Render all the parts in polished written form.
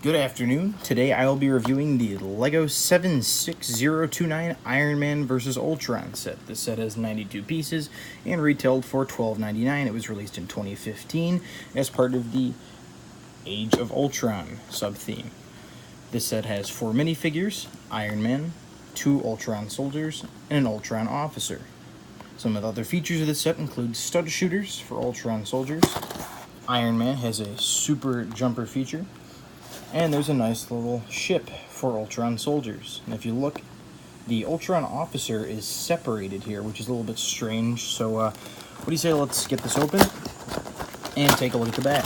Good afternoon. Today I will be reviewing the LEGO 76029 Iron Man vs. Ultron set. This set has 92 pieces and retailed for $12.99. It was released in 2015 as part of the Age of Ultron sub-theme. This set has 4 minifigures, Iron Man, 2 Ultron soldiers, and an Ultron officer. Some of the other features of this set include stud shooters for Ultron soldiers. Iron Man has a super jumper feature. And there's a nice little ship for Ultron soldiers. And if you look, the Ultron officer is separated here, which is a little bit strange. So what do you say let's get this open and take a look at the back.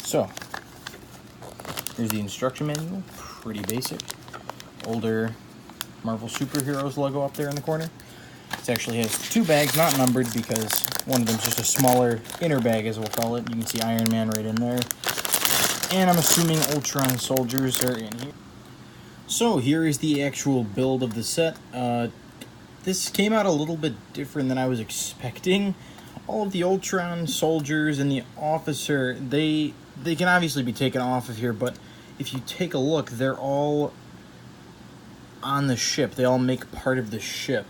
So, here's the instruction manual, pretty basic. Older Marvel Superheroes logo up there in the corner. It actually has 2 bags, not numbered, because one of them's just a smaller inner bag, as we'll call it. You can see Iron Man right in there. And I'm assuming Ultron soldiers are in here. So here is the actual build of the set. This came out a little bit different than I was expecting. All of the Ultron soldiers and the officer, they can obviously be taken off of here, but if you take a look, they're all on the ship. They all make part of the ship,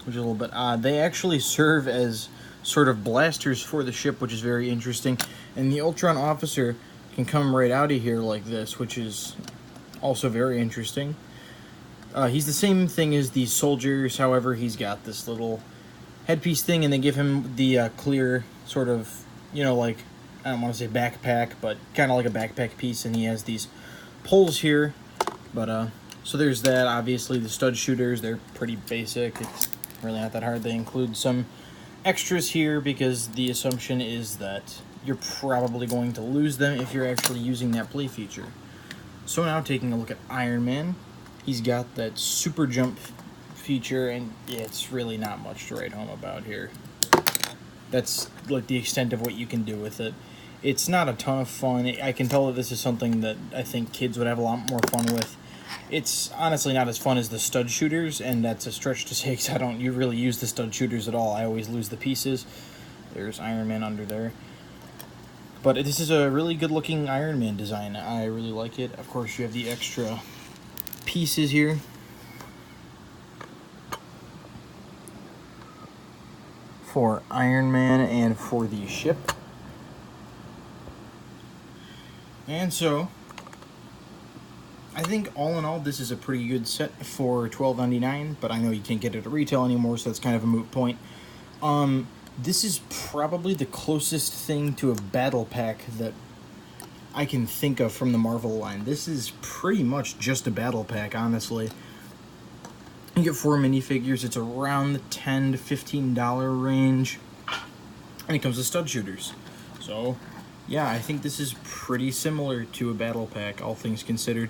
which is a little bit odd. They actually serve as sort of blasters for the ship, which is very interesting. And the Ultron officer can come right out of here like this, which is also very interesting. He's the same thing as the soldiers, however, he's got this little headpiece thing, and they give him the clear sort of, you know, like, I don't want to say backpack, but kind of like a backpack piece, and he has these poles here. But, so there's that. Obviously, the stud shooters, they're pretty basic. It's really not that hard. They include some extras here because the assumption is that you're probably going to lose them if you're actually using that play feature. So now taking a look at Iron Man, he's got that super jump feature, and yeah, it's really not much to write home about here. That's like the extent of what you can do with it. It's not a ton of fun. I can tell that this is something that I think kids would have a lot more fun with. It's honestly not as fun as the stud shooters, and that's a stretch to say because I don't really use the stud shooters at all. I always lose the pieces. There's Iron Man under there. But this is a really good looking Iron Man design. I really like it. Of course, you have the extra pieces here. For Iron Man and for the ship. And so, I think all in all, this is a pretty good set for $12.99, but I know you can't get it at retail anymore, so that's kind of a moot point. This is probably the closest thing to a battle pack that I can think of from the Marvel line. This is pretty much just a battle pack, honestly. You get 4 minifigures. It's around the $10 to $15 range, and it comes with stud shooters. So, yeah, I think this is pretty similar to a battle pack, all things considered.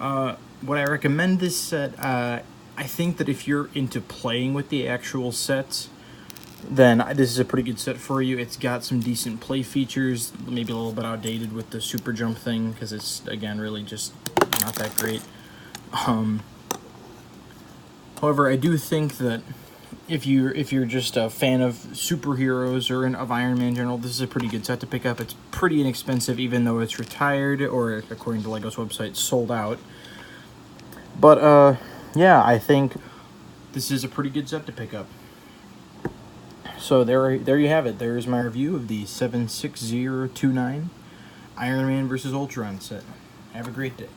Would I recommend this set? I think that if you're into playing with the actual sets, then this is a pretty good set for you. It's got some decent play features, maybe a little bit outdated with the super jump thing, because it's, again, really just not that great. However, I do think that if you're just a fan of superheroes or of Iron Man in general, this is a pretty good set to pick up. It's pretty inexpensive, even though it's retired, or according to LEGO's website, sold out. But yeah, I think this is a pretty good set to pick up. So there you have it. There's my review of the 76029 Iron Man vs. Ultron set. Have a great day.